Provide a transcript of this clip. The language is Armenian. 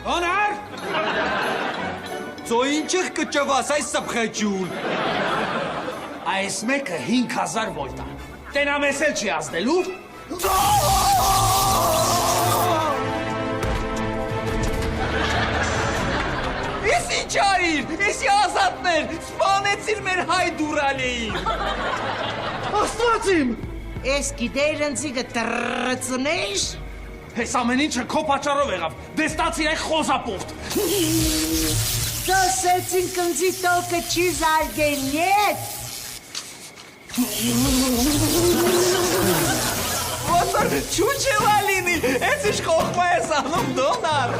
Հոնար։ Ծոյինչıq կճվաս այս սպխեջուլ։ Այս մեկը 5000 վոլտ է։ Տենամես էլ չի ազդելու։ Ես ինչ արիր, եսի ազատներ, սպանեցիր մեր հայ դուրալեին։ Աստվածիմ։ Ես գիտեիր ընձիգը տրծնեիշ։ Այս ամեն ինչը քո պատճառով եղավ։ Դե ստացիր այդ խոզապուխտ։ Դոսեցին կնձի տոկը չի զարգենյեց։ Ոտար չուչ է վալինի, ես ինչ խոխմա ես անում դոնար։